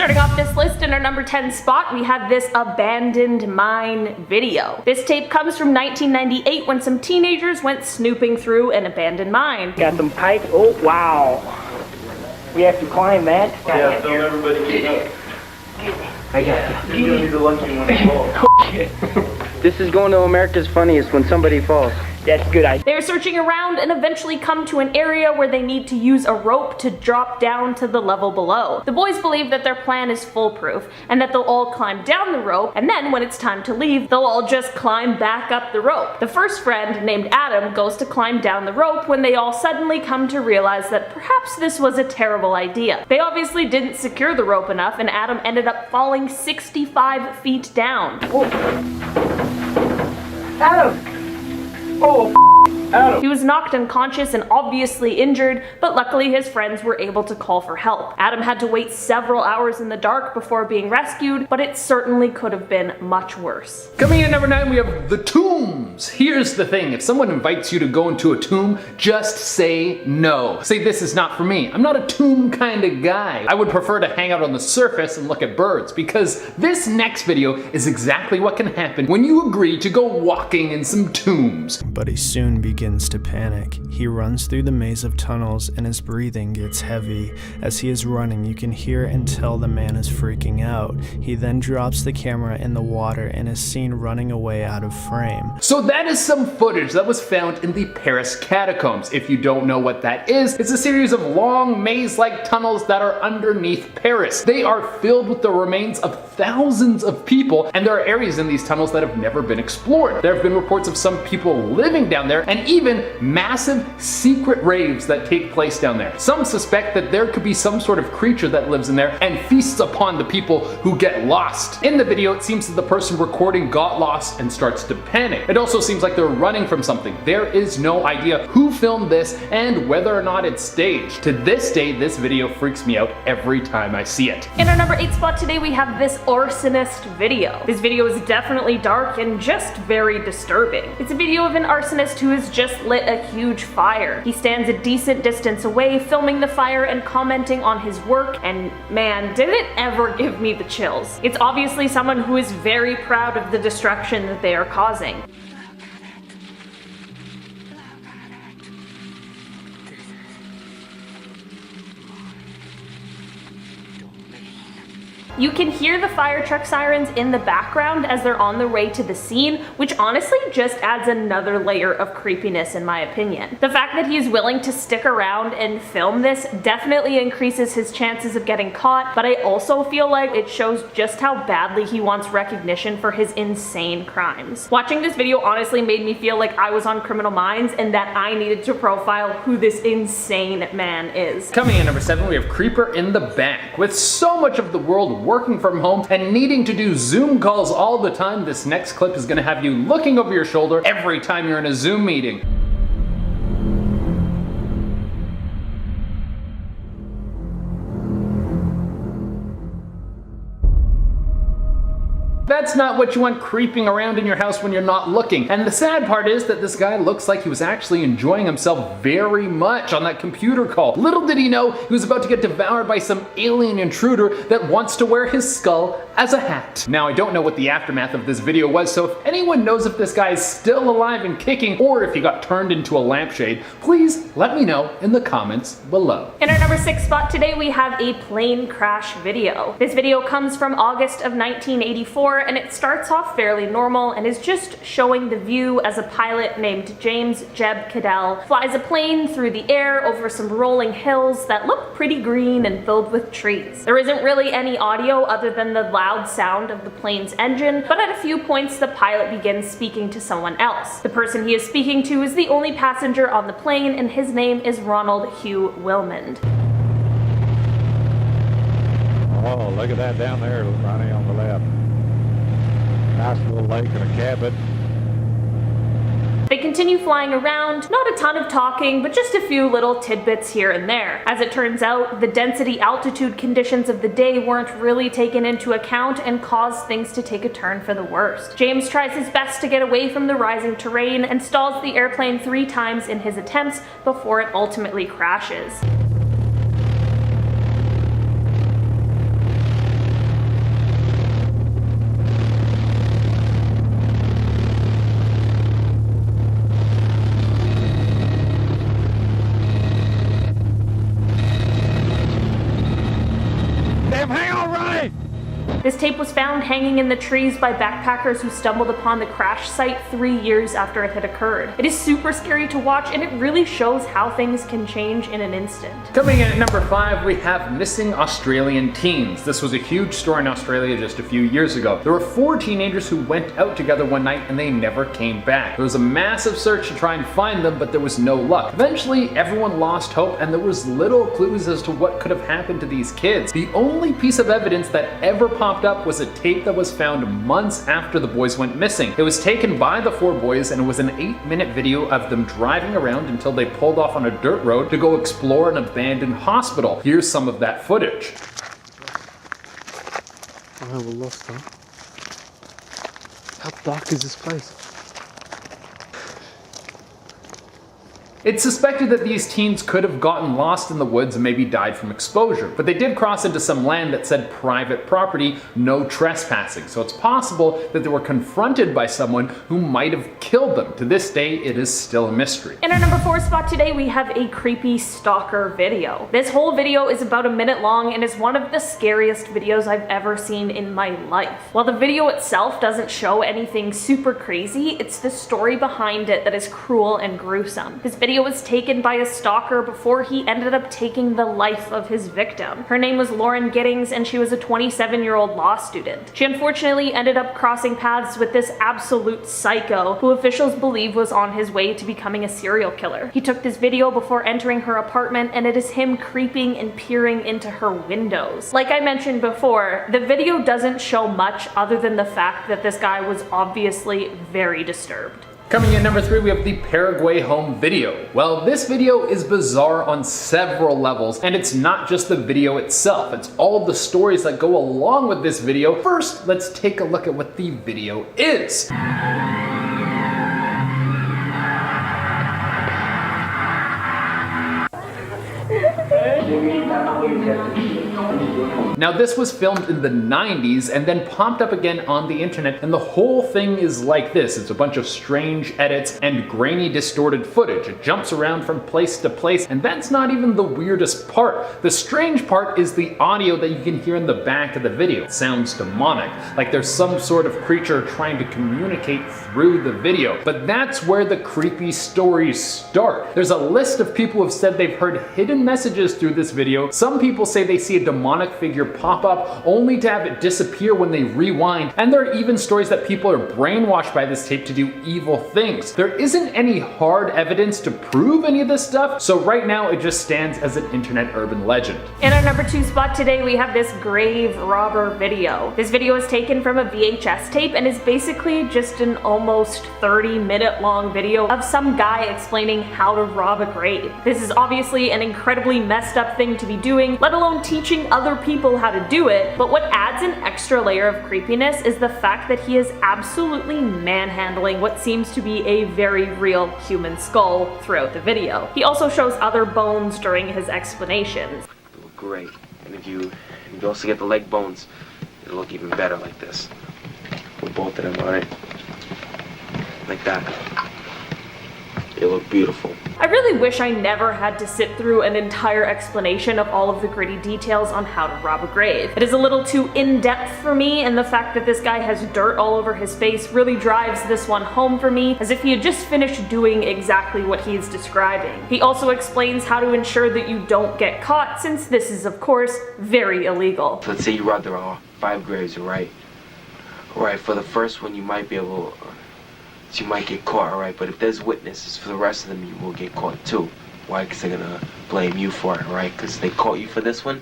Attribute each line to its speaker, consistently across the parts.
Speaker 1: Starting off this list in our number 10 spot, we have this abandoned mine video. This tape comes from 1998 when some teenagers went snooping through an abandoned mine.
Speaker 2: Got some pipes. Oh, wow. We have to climb that.
Speaker 3: Yeah, don't everybody get up.
Speaker 2: I got
Speaker 3: You're gonna be the lucky one to fall.
Speaker 2: This is going to America's Funniest when somebody falls. That's a good idea.
Speaker 1: They're searching around and eventually come to an area where they need to use a rope to drop down to the level below. The boys believe that their plan is foolproof and that they'll all climb down the rope, and then when it's time to leave, they'll all just climb back up the rope. The first friend, named Adam, goes to climb down the rope when they all suddenly come to realize that perhaps this was a terrible idea. They obviously didn't secure the rope enough, and Adam ended up falling 65 feet down.
Speaker 2: Oh. Adam! Oh, Adam.
Speaker 1: He was knocked unconscious and obviously injured, but luckily his friends were able to call for help. Adam had to wait several hours in the dark before being rescued, but it certainly could have been much worse.
Speaker 4: Coming in at number 9, we have the tombs. Here's the thing, if someone invites you to go into a tomb, just say no. Say, this is not for me. I'm not a tomb kind of guy. I would prefer to hang out on the surface and look at birds, because this next video is exactly what can happen when you agree to go walking in some tombs.
Speaker 5: But he soon begins to panic. He runs through the maze of tunnels and his breathing gets heavy. As he is running, you can hear and tell the man is freaking out. He then drops the camera in the water and is seen running away out of frame.
Speaker 4: So that is some footage that was found in the Paris Catacombs. If you don't know what that is, it's a series of long maze-like tunnels that are underneath Paris. They are filled with the remains of thousands of people, and there are areas in these tunnels that have never been explored. There have been reports of some people living down there, and even massive secret raves that take place down there. Some suspect that there could be some sort of creature that lives in there and feasts upon the people who get lost. In the video, it seems that the person recording got lost and starts to panic. It also seems like they're running from something. There is no idea who filmed this and whether or not it's staged. To this day, this video freaks me out every time I see it.
Speaker 1: In our number 8 spot today, we have this Arsonist video. This video is definitely dark and just very disturbing. It's a video of an arsonist who has just lit a huge fire. He stands a decent distance away, filming the fire and commenting on his work, and man, did it ever give me the chills. It's obviously someone who is very proud of the destruction that they are causing. You can hear the fire truck sirens in the background as they're on their way to the scene, which honestly just adds another layer of creepiness in my opinion. The fact that he is willing to stick around and film this definitely increases his chances of getting caught, but I also feel like it shows just how badly he wants recognition for his insane crimes. Watching this video honestly made me feel like I was on Criminal Minds and that I needed to profile who this insane man is.
Speaker 4: Coming in at number 7, we have Creeper in the Bank. With so much of the world working from home and needing to do Zoom calls all the time, this next clip is going to have you looking over your shoulder every time you're in a Zoom meeting. That's not what you want creeping around in your house when you're not looking. And the sad part is that this guy looks like he was actually enjoying himself very much on that computer call. Little did he know he was about to get devoured by some alien intruder that wants to wear his skull as a hat. Now, I don't know what the aftermath of this video was, so if anyone knows if this guy is still alive and kicking or if he got turned into a lampshade, please let me know in the comments below.
Speaker 1: In our number 6 spot today, we have a plane crash video. This video comes from August of 1984, and it starts off fairly normal and is just showing the view as a pilot named James Jeb Cadell flies a plane through the air over some rolling hills that look pretty green and filled with trees. There isn't really any audio other than the loud sound of the plane's engine, but at a few points the pilot begins speaking to someone else. The person he is speaking to is the only passenger on the plane, and his name is Ronald Hugh Wilmond.
Speaker 6: Oh, look at that down there, Ronnie, on the left. Nice little lake and a cabin.
Speaker 1: They continue flying around, not a ton of talking, but just a few little tidbits here and there. As it turns out, the density altitude conditions of the day weren't really taken into account and caused things to take a turn for the worst. James tries his best to get away from the rising terrain and stalls the airplane 3 times in his attempts before it ultimately crashes.
Speaker 6: him! Hang on, Ronnie!
Speaker 1: This tape was found hanging in the trees by backpackers who stumbled upon the crash site 3 years after it had occurred. It is super scary to watch, and it really shows how things can change in an instant.
Speaker 4: Coming in at number 5, we have missing Australian teens. This was a huge story in Australia just a few years ago. There were 4 teenagers who went out together one night and they never came back. There was a massive search to try and find them, but there was no luck. Eventually, everyone lost hope and there was little clues as to what could have happened to these kids. The only piece of evidence that ever popped up was a tape that was found months after the boys went missing. It was taken by the 4 boys and it was an 8-minute video of them driving around until they pulled off on a dirt road to go explore an abandoned hospital. Here's some of that footage.
Speaker 7: Oh, we're lost, huh? How dark is this place?
Speaker 4: It's suspected that these teens could have gotten lost in the woods and maybe died from exposure, but they did cross into some land that said private property, no trespassing, so it's possible that they were confronted by someone who might have killed them. To this day, it is still a mystery.
Speaker 1: In our number 4 spot today, we have a creepy stalker video. This whole video is about a minute long and is one of the scariest videos I've ever seen in my life. While the video itself doesn't show anything super crazy, it's the story behind it that is cruel and gruesome. This video was taken by a stalker before he ended up taking the life of his victim. Her name was Lauren Giddings and she was a 27-year-old law student. She unfortunately ended up crossing paths with this absolute psycho who officials believe was on his way to becoming a serial killer. He took this video before entering her apartment and it is him creeping and peering into her windows. Like I mentioned before, the video doesn't show much other than the fact that this guy was obviously very disturbed.
Speaker 4: Coming in number 3, we have the Paraguay home video. Well, this video is bizarre on several levels, and it's not just the video itself, it's all the stories that go along with this video. First, let's take a look at what the video is. Now this was filmed in the 90s and then popped up again on the internet, and the whole thing is like this. It's a bunch of strange edits and grainy distorted footage. It jumps around from place to place, and that's not even the weirdest part. The strange part is the audio that you can hear in the back of the video. It sounds demonic, like there's some sort of creature trying to communicate through the video. But that's where the creepy stories start. There's a list of people who have said they've heard hidden messages through this video. Some people say they see a demonic figure pop up only to have it disappear when they rewind, and there are even stories that people are brainwashed by this tape to do evil things. There isn't any hard evidence to prove any of this stuff, so right now it just stands as an internet urban legend.
Speaker 1: In our number 2 spot today, we have this grave robber video. This video is taken from a VHS tape and is basically just an almost 30-minute long video of some guy explaining how to rob a grave. This is obviously an incredibly messed up thing to be doing, let alone teaching other people how to do it, but what adds an extra layer of creepiness is the fact that he is absolutely manhandling what seems to be a very real human skull throughout the video. He also shows other bones during his explanations.
Speaker 8: They look great, and if you also get the leg bones, it'll look even better like this. With both of them on it, like that. They look beautiful.
Speaker 1: I really wish I never had to sit through an entire explanation of all of the gritty details on how to rob a grave. It is a little too in-depth for me, and the fact that this guy has dirt all over his face really drives this one home for me, as if he had just finished doing exactly what he is describing. He also explains how to ensure that you don't get caught, since this is of course very illegal.
Speaker 8: Let's say you robbed there are 5 graves, right? Alright, for the first one you might be able, you might get caught, alright? But if there's witnesses for the rest of them, you will get caught too. Why? Because they're gonna blame you for it, right? Because they caught you for this one,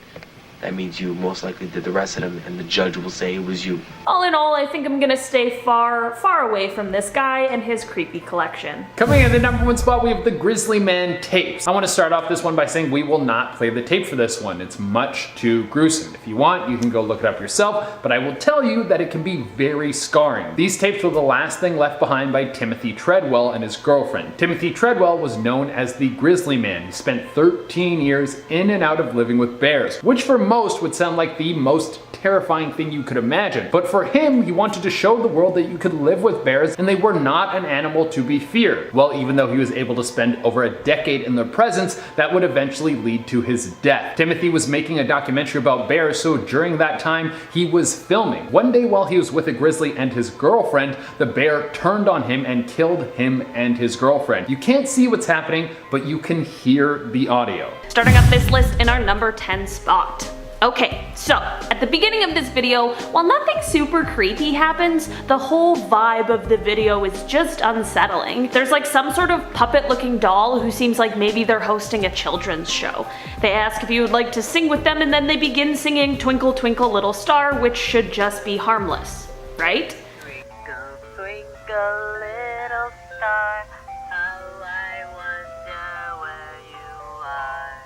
Speaker 8: that means you most likely did the rest of them, and the judge will say it was you.
Speaker 1: All in all, I think I'm gonna stay far, far away from this guy and his creepy collection.
Speaker 4: Coming in at the number 1 spot, we have the Grizzly Man Tapes. I want to start off this one by saying we will not play the tape for this one. It's much too gruesome. If you want, you can go look it up yourself, but I will tell you that it can be very scarring. These tapes were the last thing left behind by Timothy Treadwell and his girlfriend. Timothy Treadwell was known as the Grizzly Man. He spent 13 years in and out of living with bears, which for most would sound like the most terrifying thing you could imagine. But for him, he wanted to show the world that you could live with bears and they were not an animal to be feared. Well, even though he was able to spend over a decade in their presence, that would eventually lead to his death. Timothy was making a documentary about bears, so during that time, he was filming. One day while he was with a grizzly and his girlfriend, the bear turned on him and killed him and his girlfriend. You can't see what's happening, but you can hear the audio.
Speaker 1: Starting up this list in our number 10 spot. Okay, so at the beginning of this video, while nothing super creepy happens, the whole vibe of the video is just unsettling. There's like some sort of puppet looking doll who seems like maybe they're hosting a children's show. They ask if you would like to sing with them and then they begin singing Twinkle Twinkle Little Star, which should just be harmless, right?
Speaker 9: Twinkle, twinkle, little star, how I wonder where you are.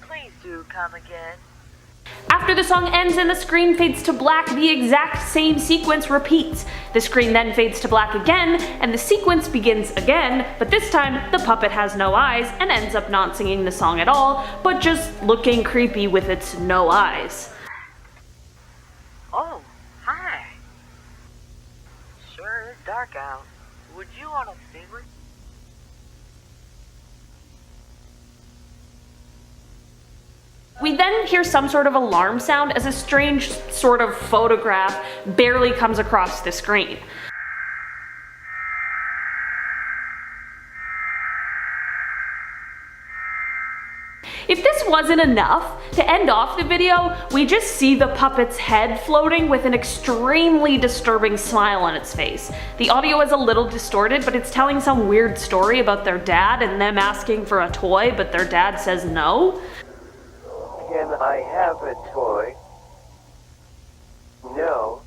Speaker 9: Please do come again.
Speaker 1: After the song ends and the screen fades to black, the exact same sequence repeats. The screen then fades to black again, and the sequence begins again, but this time the puppet has no eyes and ends up not singing the song at all, but just looking creepy with its no eyes.
Speaker 9: Oh, hi. Sure is dark out. Would you want to sing with me?
Speaker 1: We then hear some sort of alarm sound as a strange sort of photograph barely comes across the screen. If this wasn't enough, to end off the video, we just see the puppet's head floating with an extremely disturbing smile on its face. The audio is a little distorted, but it's telling some weird story about their dad and them asking for a toy, but their dad says no.
Speaker 10: Can I have a toy? No.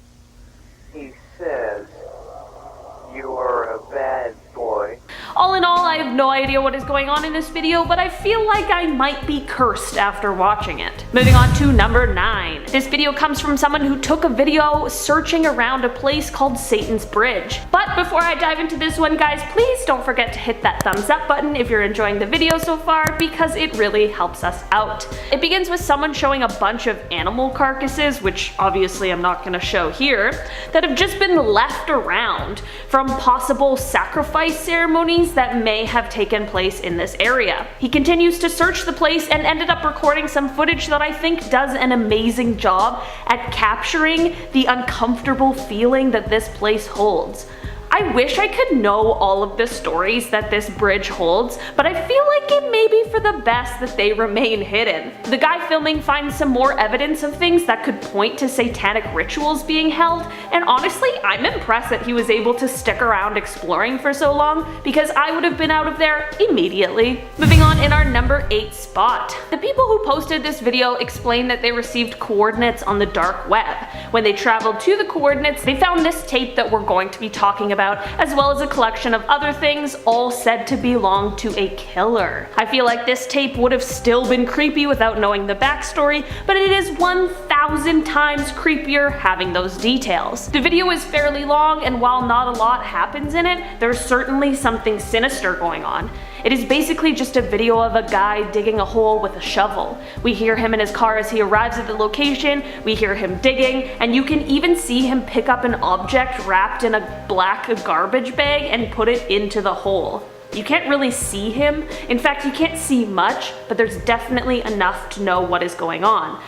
Speaker 10: He says, you are a bad boy.
Speaker 1: All in all, I have no idea what is going on in this video, but I feel like I might be cursed after watching it. Moving on to number 9. This video comes from someone who took a video searching around a place called Satan's Bridge. But before I dive into this one, guys, please don't forget to hit that thumbs up button if you're enjoying the video so far, because it really helps us out. It begins with someone showing a bunch of animal carcasses, which obviously I'm not going to show here, that have just been left around from possible sacrifice ceremonies that may have taken place in this area. He continues to search the place and ended up recording some footage that I think does an amazing job at capturing the uncomfortable feeling that this place holds. I wish I could know all of the stories that this bridge holds, but I feel like it may be for the best that they remain hidden. The guy filming finds some more evidence of things that could point to satanic rituals being held, and honestly, I'm impressed that he was able to stick around exploring for so long, because I would have been out of there immediately. Moving on in our number 8 spot. The people who posted this video explained that they received coordinates on the dark web. When they traveled to the coordinates, they found this tape that we're going to be talking about, as well as a collection of other things, all said to belong to a killer. I feel like this tape would have still been creepy without knowing the backstory, but it is 1,000 times creepier having those details. The video is fairly long, and while not a lot happens in it, there's certainly something sinister going on. It is basically just a video of a guy digging a hole with a shovel. We hear him in his car as he arrives at the location, we hear him digging, and you can even see him pick up an object wrapped in a black garbage bag and put it into the hole. You can't really see him. In fact, you can't see much, but there's definitely enough to know what is going on.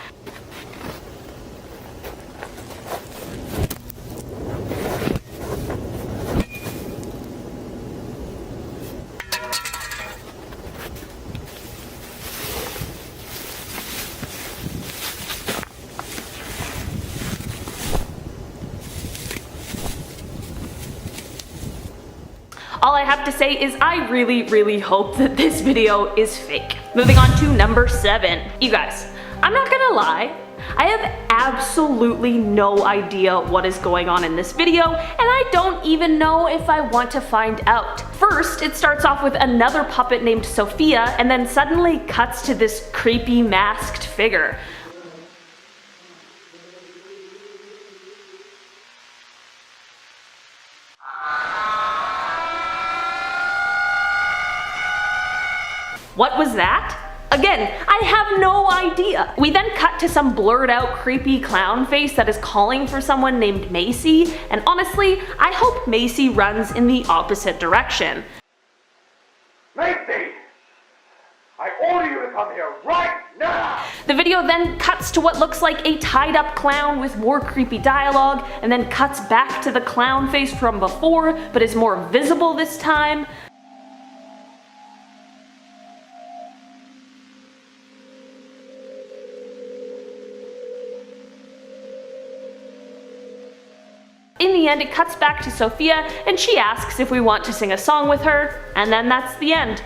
Speaker 1: All I have to say is I really hope that this video is fake. Moving on to number 7. You guys, I'm not gonna lie, I have absolutely no idea what is going on in this video, and I don't even know if I want to find out. First, it starts off with another puppet named Sophia, and then suddenly cuts to this creepy masked figure. What was that? A Again, I have no idea. We then cut to some blurred out creepy clown face that is calling for someone named Macy, and honestly, I hope Macy runs in the opposite direction.
Speaker 10: Macy! I order you to come here right now!
Speaker 1: The video then cuts to what looks like a tied up clown with more creepy dialogue, and then cuts back to the clown face from before, but is more visible this time. In the end, it cuts back to Sophia, and she asks if we want to sing a song with her, and then that's the end.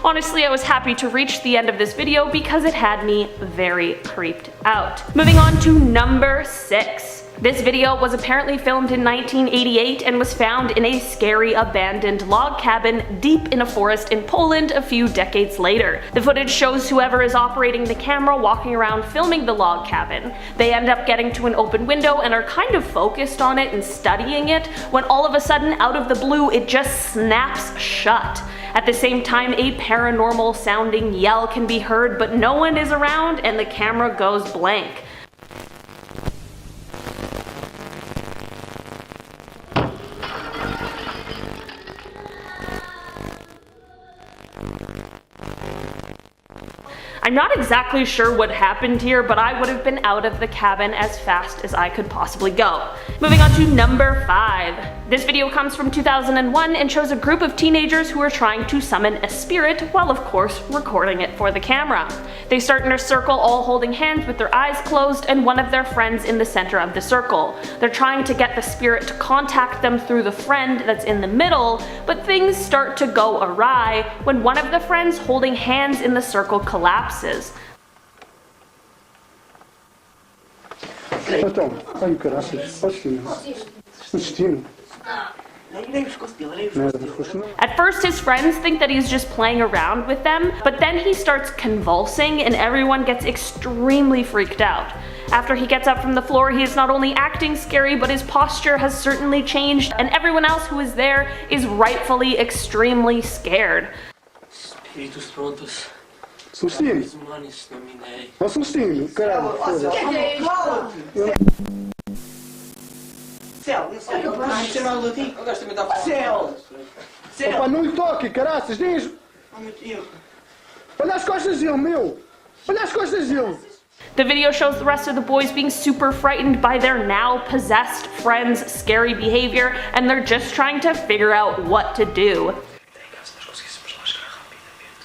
Speaker 1: Honestly, I was happy to reach the end of this video because it had me very creeped out. Moving on to number 6. This video was apparently filmed in 1988 and was found in a scary abandoned log cabin deep in a forest in Poland a few decades later. The footage shows whoever is operating the camera walking around filming the log cabin. They end up getting to an open window and are kind of focused on it and studying it, when all of a sudden, out of the blue, it just snaps shut. At the same time, a paranormal sounding yell can be heard, but no one is around and the camera goes blank. I'm not exactly sure what happened here, but I would have been out of the cabin as fast as I could possibly go. Moving on to number 5. This video comes from 2001 and shows a group of teenagers who are trying to summon a spirit while of course recording it for the camera. They start in a circle all holding hands with their eyes closed and one of their friends in the center of the circle. They're trying to get the spirit to contact them through the friend that's in the middle, but things start to go awry when one of the friends holding hands in the circle collapses.
Speaker 7: Então, ai o caraças, ótimo. Destino.
Speaker 1: At first, his friends think that he's just playing around with them, but then he starts convulsing and everyone gets extremely freaked out. After he gets up from the floor, he is not only acting scary, but his posture has certainly changed, and everyone else who is there is rightfully extremely scared.
Speaker 11: Espíritos prontos.
Speaker 7: Sustino. Ó Sustino, caralho, foda-se. Opa, não lhe toque, caraças, diz! Olha as costas dele, meu! Olha as costas dele!
Speaker 1: The video shows the rest of the boys being super frightened by their now possessed friend's scary behavior, and they're just trying to figure out what to do.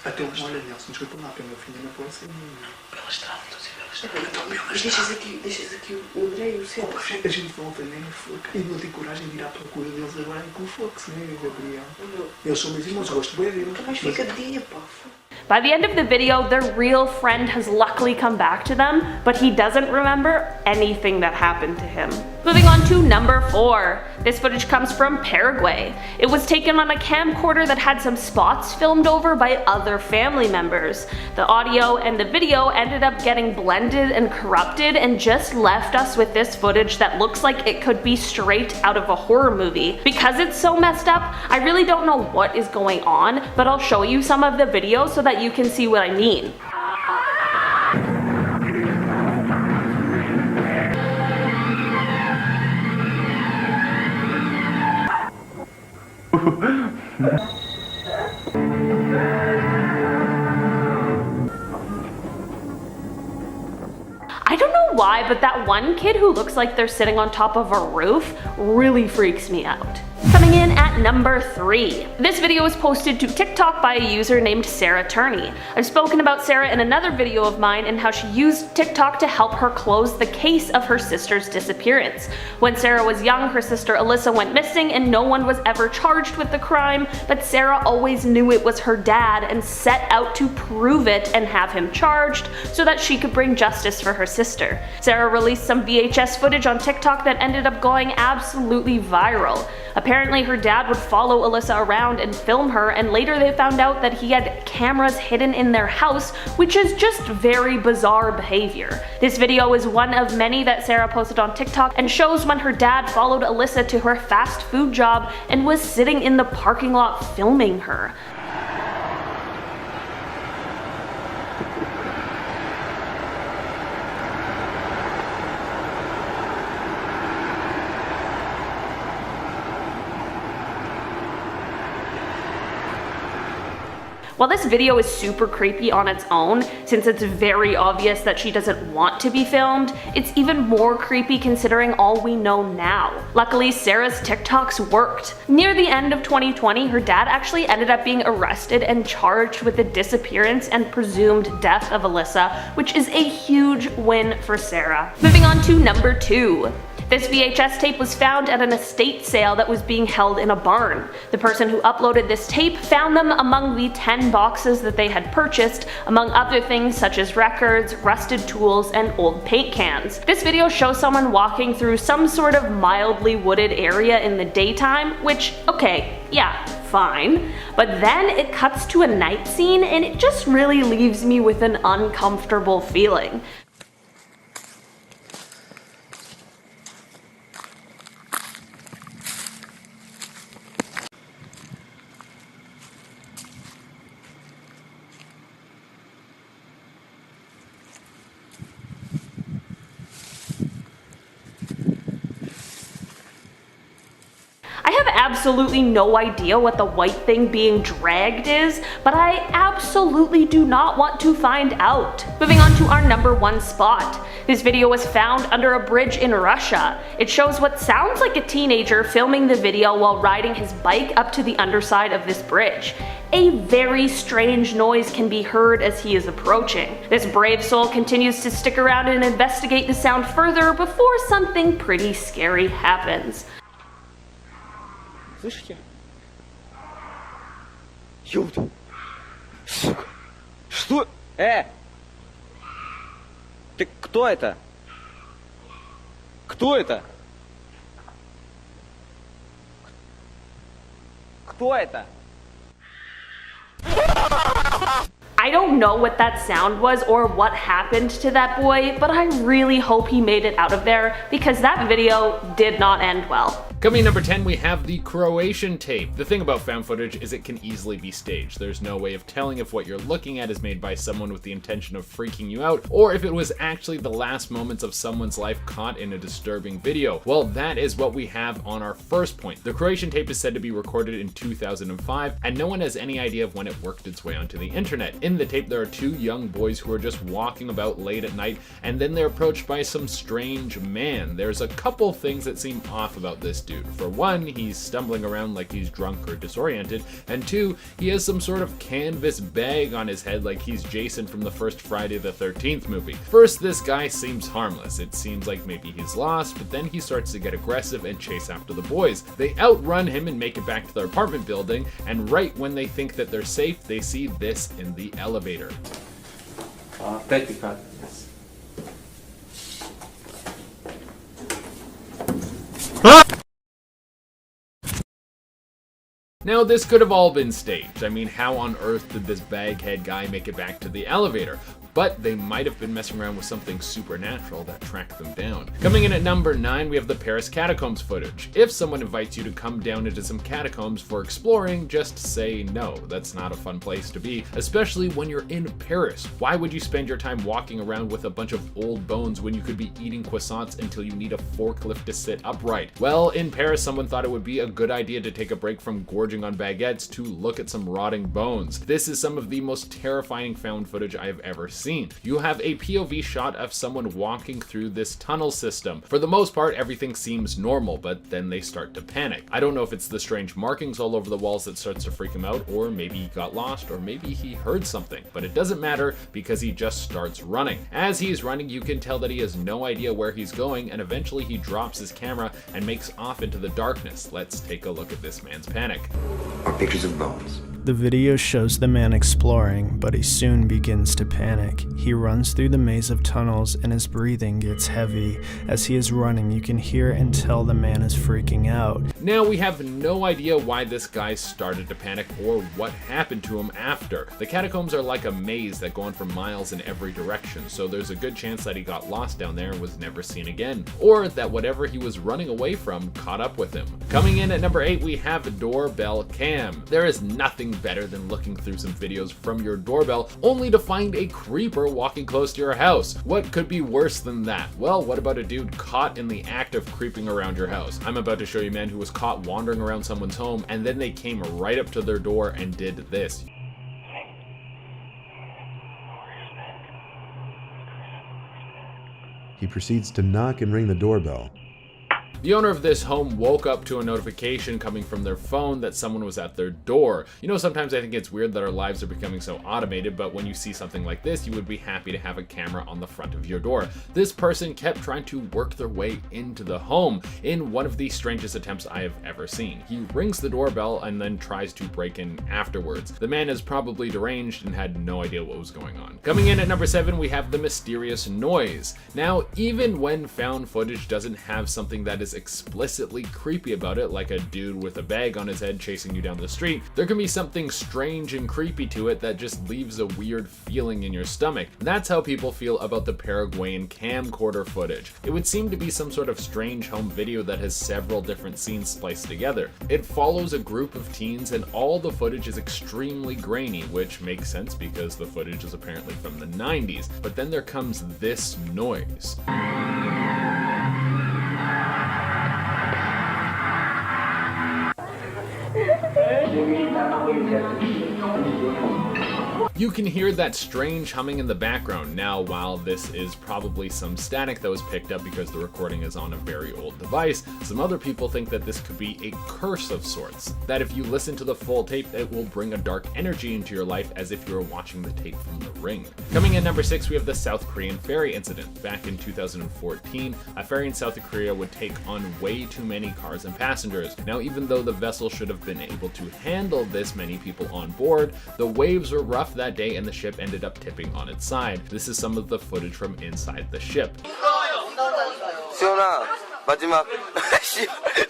Speaker 11: Até uma hora, Nelson, desculpa lá, porque meu filho não pode ser pela estrada, deixas aqui o André e o Céu. A gente volta, né? E não tem coragem de ir à procura deles agora com o Fox, né, Gabriel? Eles são meus irmãos, gosto bem deles. Nunca mais fica de dia, pá.
Speaker 1: By the end of the video, their real friend has luckily come back to them, but he doesn't remember anything that happened to him. Moving on to number 4. This footage comes from Paraguay. It was taken on a camcorder that had some spots filmed over by other family members. The audio and the video ended up getting blended and corrupted and just left us with this footage that looks like it could be straight out of a horror movie. Because it's so messed up, I really don't know what is going on, but I'll show you some of the video so that you can see what I mean. I don't know why, but that one kid who looks like they're sitting on top of a roof really freaks me out. Coming in at number 3. This video was posted to TikTok by a user named Turney. I've spoken about Sarah in another video of mine and how she used TikTok to help her close the case of her sister's disappearance. When Sarah was young, her sister Alyssa went missing and no one was ever charged with the crime, but Sarah always knew it was her dad and set out to prove it and have him charged so that she could bring justice for her sister. Sarah released some VHS footage on TikTok that ended up going absolutely viral. Apparently her dad would follow Alyssa around and film her, and later they found out that he had cameras hidden in their house, which is just very bizarre behavior. This video is one of many that Sarah posted on TikTok and shows when her dad followed Alyssa to her fast food job and was sitting in the parking lot filming her. While this video is super creepy on its own, since it's very obvious that she doesn't want to be filmed, it's even more creepy considering all we know now. Luckily, Sarah's TikToks worked. Near the end of 2020, her dad actually ended up being arrested and charged with the disappearance and presumed death of Alyssa, which is a huge win for Sarah. Moving on to number 2. This VHS tape was found at an estate sale that was being held in a barn. The person who uploaded this tape found them among the 10 boxes that they had purchased, among other things such as records, rusted tools, and old paint cans. This video shows someone walking through some sort of mildly wooded area in the daytime, which, okay, yeah, fine. But then it cuts to a night scene and it just really leaves me with an uncomfortable feeling. I have absolutely no idea what the white thing being dragged is, but I absolutely do not want to find out. Moving on to our number 1 spot. This video was found under a bridge in Russia. It shows what sounds like a teenager filming the video while riding his bike up to the underside of this bridge. A very strange noise can be heard as he is approaching. This brave soul continues to stick around and investigate the sound further before something pretty scary happens.
Speaker 12: Слышите? Ёпта. Сука. Что? Ты кто это? Кто это? Кто это?
Speaker 1: I don't know what that sound was or what happened to that boy, but I really hope he made it out of there because that video did not end well.
Speaker 4: Coming in number 10, we have the Croatian Tape. The thing about found footage is it can easily be staged. There's no way of telling if what you're looking at is made by someone with the intention of freaking you out, or if it was actually the last moments of someone's life caught in a disturbing video. Well, that is what we have on our first point. The Croatian Tape is said to be recorded in 2005, and no one has any idea of when it worked its way onto the internet. In the tape, there are 2 young boys who are just walking about late at night, and then they're approached by some strange man. There's a couple things that seem off about this dude. For one, he's stumbling around like he's drunk or disoriented, and 2, he has some sort of canvas bag on his head like he's Jason from the first Friday the 13th movie. First, this guy seems harmless. It seems like maybe he's lost, but then he starts to get aggressive and chase after the boys. They outrun him and make it back to their apartment building, and right when they think that they're safe, they see this in the elevator. Now, this could have all been staged. I mean, how on earth did this baghead guy make it back to the elevator? But they might have been messing around with something supernatural that tracked them down. Coming in at number 9, we have the Paris Catacombs footage. If someone invites you to come down into some catacombs for exploring, just say no. That's not a fun place to be, especially when you're in Paris. Why would you spend your time walking around with a bunch of old bones when you could be eating croissants until you need a forklift to sit upright? Well, in Paris, someone thought it would be a good idea to take a break from gorging on baguettes to look at some rotting bones. This is some of the most terrifying found footage I have ever seen. You have a POV shot of someone walking through this tunnel system. For the most part, everything seems normal, but then they start to panic. I don't know if it's the strange markings all over the walls that starts to freak him out, or maybe he got lost, or maybe he heard something, but it doesn't matter because he just starts running. As he's running, you can tell that he has no idea where he's going, and eventually he drops his camera and makes off into the darkness. Let's take a look at this man's panic.
Speaker 13: Are pictures of bones.
Speaker 5: The video shows the man exploring, but he soon begins to panic. He runs through the maze of tunnels and his breathing gets heavy. As he is running, you can hear and tell the man is freaking out.
Speaker 4: Now, we have no idea why this guy started to panic or what happened to him after. The catacombs are like a maze that go on for miles in every direction, so there's a good chance that he got lost down there and was never seen again, or that whatever he was running away from caught up with him. Coming in at number 8, we have Doorbell Cam. There is nothing better than looking through some videos from your doorbell only to find a creeper walking close to your house. What could be worse than that? Well, what about a dude caught in the act of creeping around your house? I'm about to show you a man who was caught wandering around someone's home, and then they came right up to their door and did this.
Speaker 14: He proceeds to knock and ring the doorbell.
Speaker 4: The owner of this home woke up to a notification coming from their phone that someone was at their door. You know, sometimes I think it's weird that our lives are becoming so automated, but when you see something like this, you would be happy to have a camera on the front of your door. This person kept trying to work their way into the home in one of the strangest attempts I have ever seen. He rings the doorbell and then tries to break in afterwards. The man is probably deranged and had no idea what was going on. Coming in at number 7, we have the mysterious noise. Now, even when found footage doesn't have something that is explicitly creepy about it, like a dude with a bag on his head chasing you down the street, there can be something strange and creepy to it that just leaves a weird feeling in your stomach. That's how people feel about the Paraguayan camcorder footage. It would seem to be some sort of strange home video that has several different scenes spliced together. It follows a group of teens and all the footage is extremely grainy, which makes sense because the footage is apparently from the 90s. But then there comes this noise. You can hear that strange humming in the background. Now, while this is probably some static that was picked up because the recording is on a very old device, some other people think that this could be a curse of sorts. That if you listen to the full tape, it will bring a dark energy into your life as if you were watching the tape from The Ring. Coming in number 6, we have the South Korean ferry incident. Back in 2014, a ferry in South Korea would take on way too many cars and passengers. Now, even though the vessel should have been able to handle this many people on board, the waves were rough that day and the ship ended up tipping on its side. This is some of the footage from inside the ship.
Speaker 15: 수연아, 마지막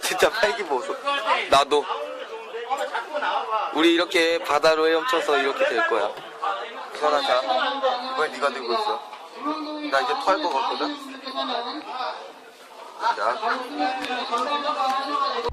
Speaker 15: 진짜 팔기 보소. 나도. 우리 이렇게 바다로 헤엄쳐서 이렇게 될 거야. 수연아, 자, 이번엔 네가 들고 있어. 나 이제 토할 것 같거든.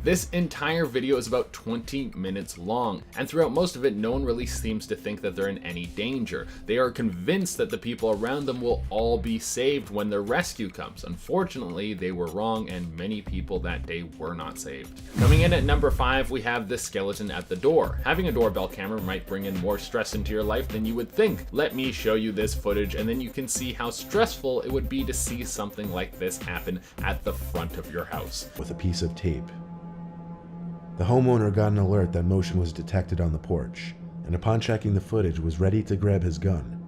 Speaker 4: This entire video is about 20 minutes long, and throughout most of it, no one really seems to think that they're in any danger. They are convinced that the people around them will all be saved when their rescue comes. Unfortunately, they were wrong, and many people that day were not saved. Coming in at number 5, we have the skeleton at the door. Having a doorbell camera might bring in more stress into your life than you would think. Let me show you this footage, and then you can see how stressful it would be to see something like this happen at the front of your house.
Speaker 14: With a piece of tape. The homeowner got an alert that motion was detected on the porch, and upon checking the footage was ready to grab his gun.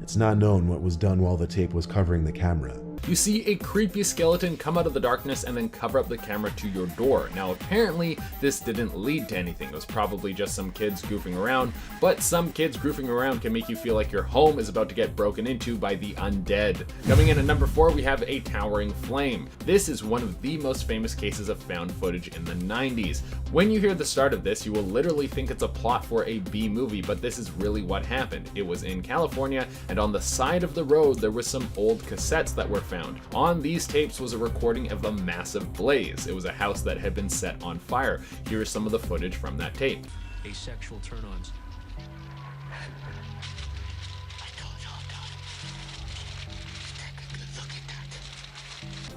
Speaker 14: It's not known what was done while the tape was covering the camera.
Speaker 4: You see a creepy skeleton come out of the darkness and then cover up the camera to your door. Now apparently this didn't lead to anything. It was probably just some kids goofing around, but some kids goofing around can make you feel like your home is about to get broken into by the undead. Coming in at number 4, we have a towering flame. This is one of the most famous cases of found footage in the 90s. When you hear the start of this, you will literally think it's a plot for a B movie, but this is really what happened. It was in California, and on the side of the road there were some old cassettes that were found. On these tapes was a recording of a massive blaze. It was a house that had been set on fire. Here is some of the footage from that tape.
Speaker 16: Asexual turn-ons.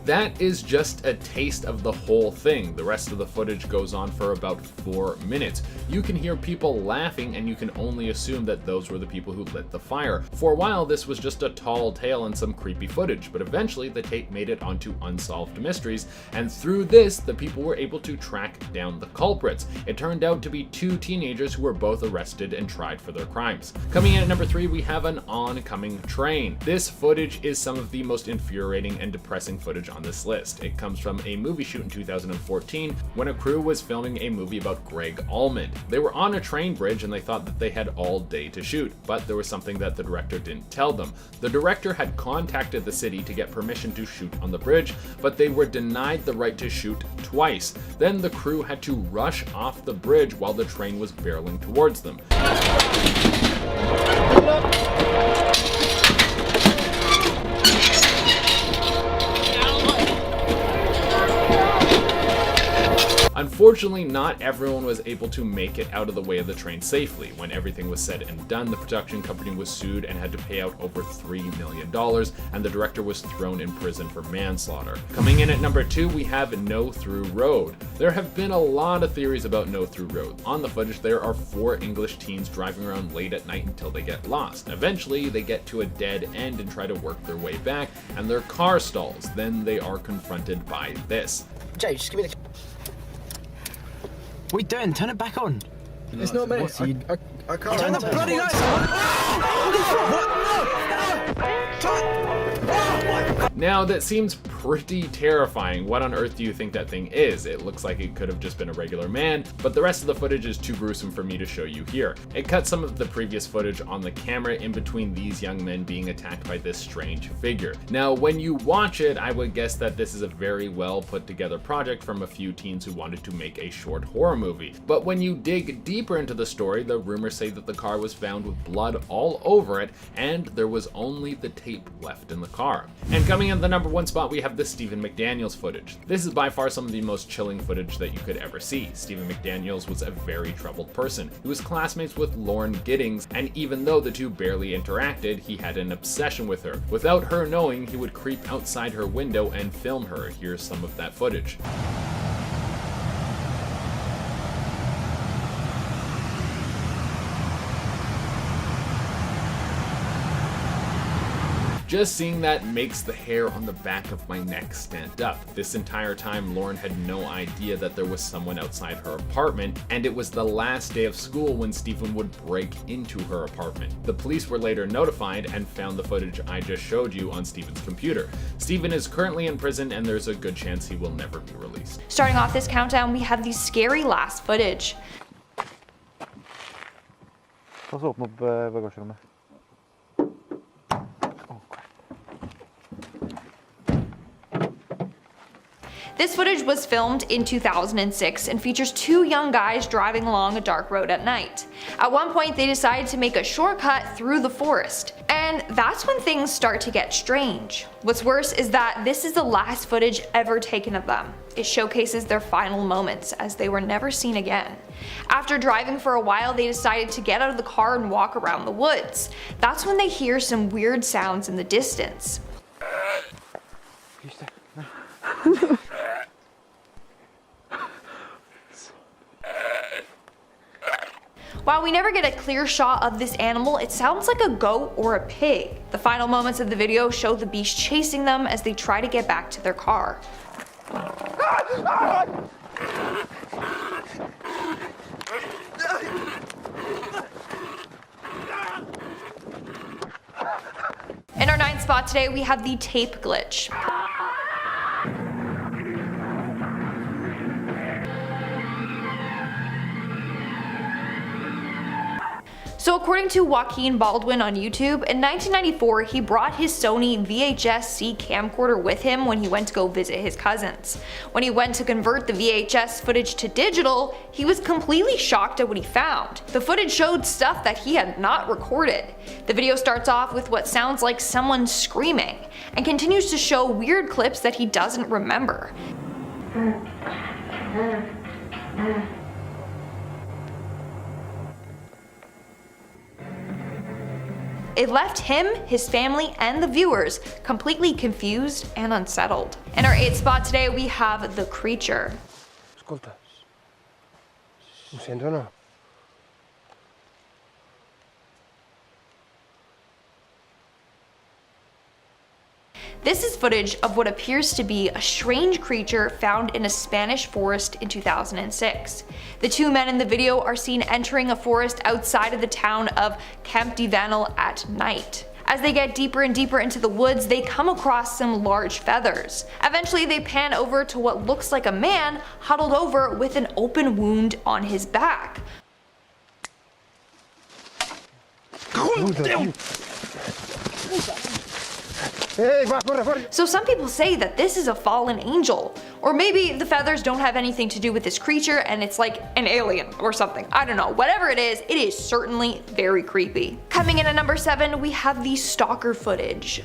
Speaker 4: That is just a taste of the whole thing. The rest of the footage goes on for about 4 minutes. You can hear people laughing and you can only assume that those were the people who lit the fire. For a while this was just a tall tale and some creepy footage, but eventually the tape made it onto Unsolved Mysteries, and through this the people were able to track down the culprits. It turned out to be 2 teenagers who were both arrested and tried for their crimes. Coming in at number 3, we have an oncoming train. This footage is some of the most infuriating and depressing footage on this list. It comes from a movie shoot in 2014 when a crew was filming a movie about Greg Almond. They were on a train bridge and they thought that they had all day to shoot, but there was something that the director didn't tell them. The director had contacted the city to get permission to shoot on the bridge, but they were denied the right to shoot twice. Then the crew had to rush off the bridge while the train was barreling towards them. Unfortunately, not everyone was able to make it out of the way of the train safely. When everything was said and done, the production company was sued and had to pay out over $3 million, and the director was thrown in prison for manslaughter. Coming in at number 2, we have No Through Road. There have been a lot of theories about No Through Road. On the footage, there are 4 English teens driving around late at night until they get lost. Eventually, they get to a dead end and try to work their way back, and their car stalls. Then they are confronted by this.
Speaker 17: Jay, just give me the... What are you doing? Turn it back on.
Speaker 11: It's not me. I can't.
Speaker 17: Turn the bloody lights on!
Speaker 4: Now, that seems pretty terrifying. What on earth do you think that thing is? It looks like it could have just been a regular man, but the rest of the footage is too gruesome for me to show you here. It cuts some of the previous footage on the camera in between these young men being attacked by this strange figure. Now, when you watch it, I would guess that this is a very well put together project from a few teens who wanted to make a short horror movie. But when you dig deeper into the story, the rumors say that the car was found with blood all over it, and there was only the tape left in the car. And coming in the number 1 spot, we have the Stephen McDaniels footage. This is by far some of the most chilling footage that you could ever see. Stephen McDaniels was a very troubled person. He was classmates with Lauren Giddings, and even though the two barely interacted, he had an obsession with her. Without her knowing, he would creep outside her window and film her. Here's some of that footage. Just seeing that makes the hair on the back of my neck stand up. This entire time, Lauren had no idea that there was someone outside her apartment, and it was the last day of school when Stephen would break into her apartment. The police were later notified and found the footage I just showed you on Stephen's computer. Stephen is currently in prison, and there's a good chance he will never be released.
Speaker 1: Starting off this countdown, we have the scary last footage.
Speaker 18: Pas opp mot bagasjerommet.
Speaker 1: This footage was filmed in 2006 and features 2 young guys driving along a dark road at night. At one point, they decided to make a shortcut through the forest, and that's when things start to get strange. What's worse is that this is the last footage ever taken of them. It showcases their final moments, as they were never seen again. After driving for a while, they decided to get out of the car and walk around the woods. That's when they hear some weird sounds in the distance. While we never get a clear shot of this animal, it sounds like a goat or a pig. The final moments of the video show the beast chasing them as they try to get back to their car. In our 9th spot today, we have the tape glitch. So according to Joaquin Baldwin on YouTube, in 1994 he brought his Sony VHS camcorder with him when he went to go visit his cousins. When he went to convert the VHS footage to digital, he was completely shocked at what he found. The footage showed stuff that he had not recorded. The video starts off with what sounds like someone screaming, and continues to show weird clips that he doesn't remember. It left him, his family, and the viewers completely confused and unsettled. In our 8th spot today, we have The Creature.
Speaker 11: Escolta. Ho sento o no?
Speaker 1: This is footage of what appears to be a strange creature found in a Spanish forest in 2006. The 2 men in the video are seen entering a forest outside of the town of Campdevànol at night. As they get deeper and deeper into the woods, they come across some large feathers. Eventually, they pan over to what looks like a man huddled over with an open wound on his back. So some people say that this is a fallen angel, or maybe the feathers don't have anything to do with this creature and it's like an alien or something. I don't know. Whatever it is certainly very creepy. Coming in at number 7, we have the Stalker footage.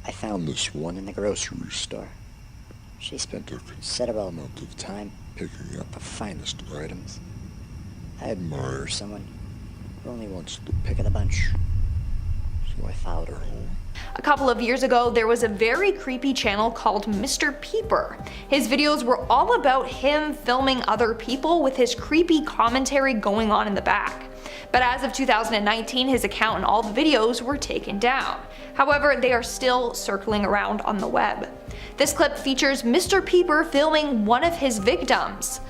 Speaker 19: I found this one in the grocery store.
Speaker 13: She spent a considerable amount of time picking up the finest of items. I admire someone who only wants to pick of the bunch. So I followed her home.
Speaker 1: A couple of years ago, there was a very creepy channel called Mr. Peeper. His videos were all about him filming other people with his creepy commentary going on in the back. But as of 2019, his account and all the videos were taken down. However, they are still circling around on the web. This clip features Mr. Peeper filming one of his victims.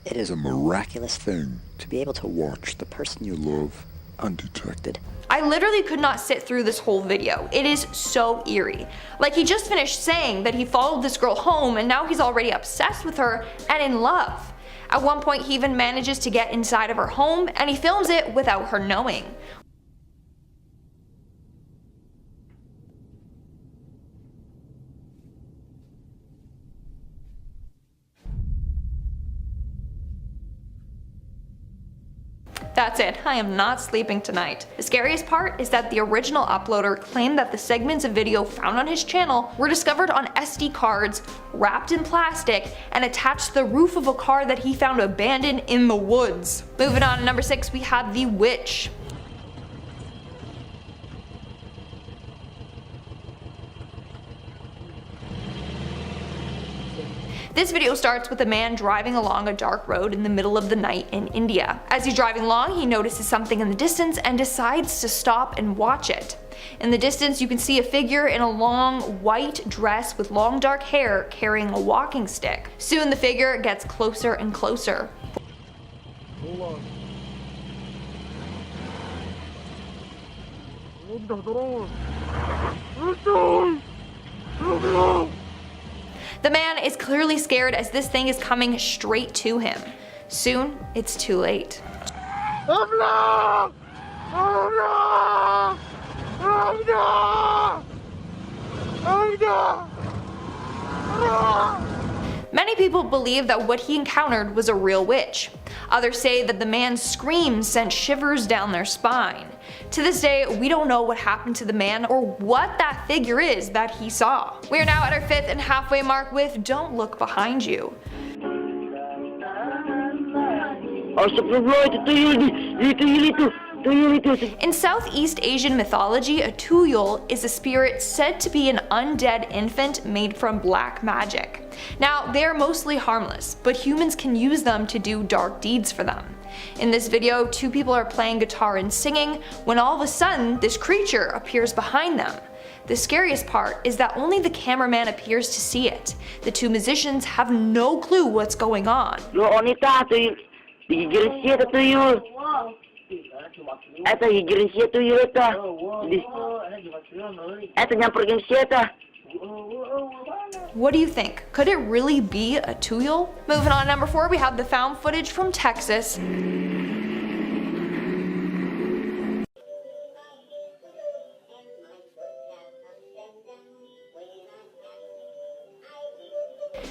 Speaker 13: It is a miraculous thing to be able to watch the person you love undetected.
Speaker 1: I literally could not sit through this whole video. It is so eerie. Like, he just finished saying that he followed this girl home and now he's already obsessed with her and in love. At one point, he even manages to get inside of her home and he films it without her knowing. That's it, I am not sleeping tonight. The scariest part is that the original uploader claimed that the segments of video found on his channel were discovered on SD cards, wrapped in plastic, and attached to the roof of a car that he found abandoned in the woods. Moving on to number 6, we have The Witch. This video starts with a man driving along a dark road in the middle of the night in India. As he's driving along, he notices something in the distance and decides to stop and watch it. In the distance, you can see a figure in a long white dress with long dark hair carrying a walking stick. Soon the figure gets closer and closer. The man is clearly scared as this thing is coming straight to him. Soon, it's too late. Many people believe that what he encountered was a real witch. Others say that the man's screams sent shivers down their spine. To this day, we don't know what happened to the man or what that figure is that he saw. We are now at our 5th and halfway mark with Don't Look Behind You. In Southeast Asian mythology, a tuyul is a spirit said to be an undead infant made from black magic. Now, they are mostly harmless, but humans can use them to do dark deeds for them. In this video, 2 people are playing guitar and singing when all of a sudden this creature appears behind them. The scariest part is that only the cameraman appears to see it. The 2 musicians have no clue what's going on. What do you think? Could it really be a tuyul? Moving on to number 4, we have the found footage from Texas.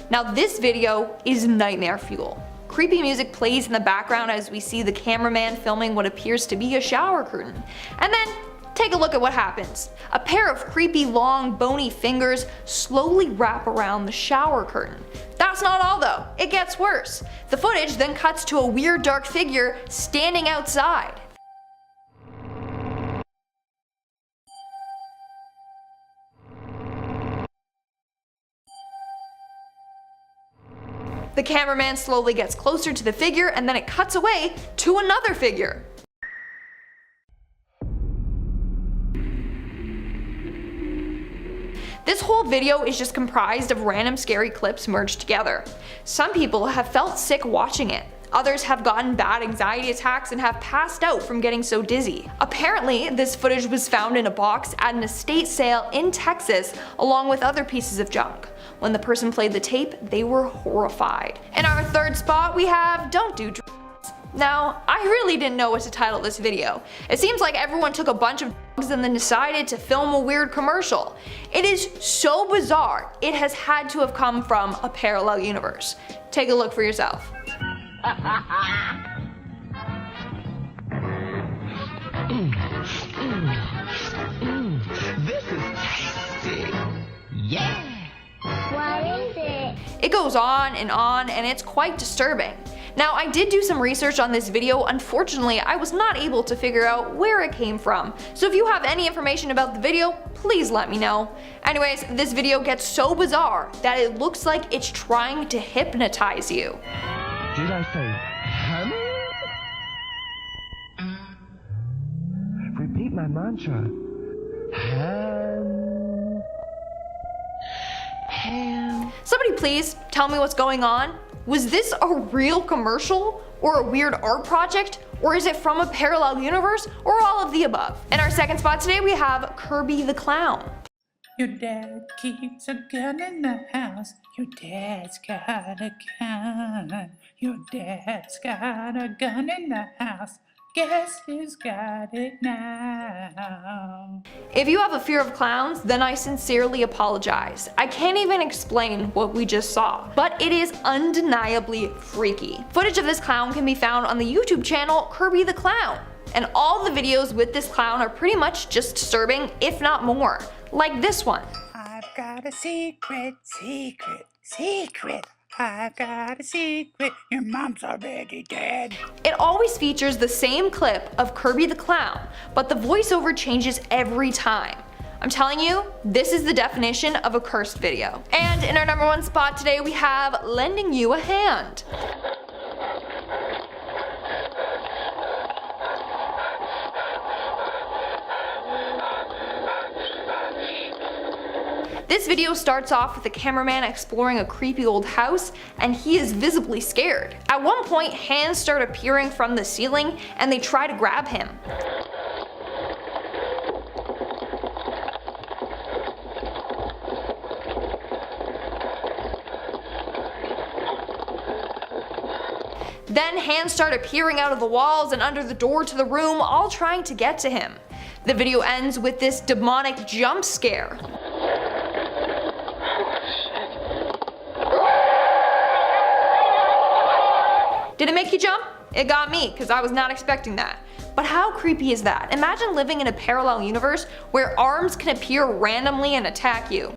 Speaker 1: Now this video is nightmare fuel. Creepy music plays in the background as we see the cameraman filming what appears to be a shower curtain. And then take a look at what happens. A pair of creepy long bony fingers slowly wrap around the shower curtain. That's not all though, it gets worse. The footage then cuts to a weird dark figure standing outside. The cameraman slowly gets closer to the figure and then it cuts away to another figure. This whole video is just comprised of random scary clips merged together. Some people have felt sick watching it. Others have gotten bad anxiety attacks and have passed out from getting so dizzy. Apparently, this footage was found in a box at an estate sale in Texas along with other pieces of junk. When the person played the tape, they were horrified. In our 3rd spot, we have Don't Do Drugs. Now, I really didn't know what to title this video. It seems like everyone took a bunch of drugs and then decided to film a weird commercial. It is so bizarre, it has had to have come from a parallel universe. Take a look for yourself.
Speaker 19: This is tasty. Yeah. It goes on, and it's quite disturbing. Now, I did do some research on this video. Unfortunately, I was not able to figure out where it came from. So if you have any information about the video, please let me know. Anyways, this video gets so bizarre that it looks like it's trying to hypnotize you.
Speaker 20: Did I say ham? Repeat my mantra. Ham. Ham.
Speaker 19: Somebody please tell me what's going on. Was this a real commercial, or a weird art project, or is it from a parallel universe, or all of the above? In our second spot today, we have Kirby the Clown.
Speaker 21: Your dad keeps a gun in the house. Your dad's got a gun. Your dad's got a gun in the house. Guess who's got it now?
Speaker 19: If you have a fear of clowns, then I sincerely apologize. I can't even explain what we just saw, but it is undeniably freaky. Footage of this clown can be found on the YouTube channel Kirby the Clown, and all the videos with this clown are pretty much just disturbing, if not more, like this one.
Speaker 21: I've got a secret, secret, secret. I've got a secret, your mom's already dead.
Speaker 19: It always features the same clip of Kirby the Clown, but the voiceover changes every time. I'm telling you, this is the definition of a cursed video. And in our number one spot today, we have Lending You a Hand. This video starts off with the cameraman exploring a creepy old house, and he is visibly scared. At one point, hands start appearing from the ceiling, and they try to grab him. Then hands start appearing out of the walls and under the door to the room, all trying to get to him. The video ends with this demonic jump scare. Did it make you jump? It got me, because I was not expecting that. But how creepy is that? Imagine living in a parallel universe where arms can appear randomly and attack you.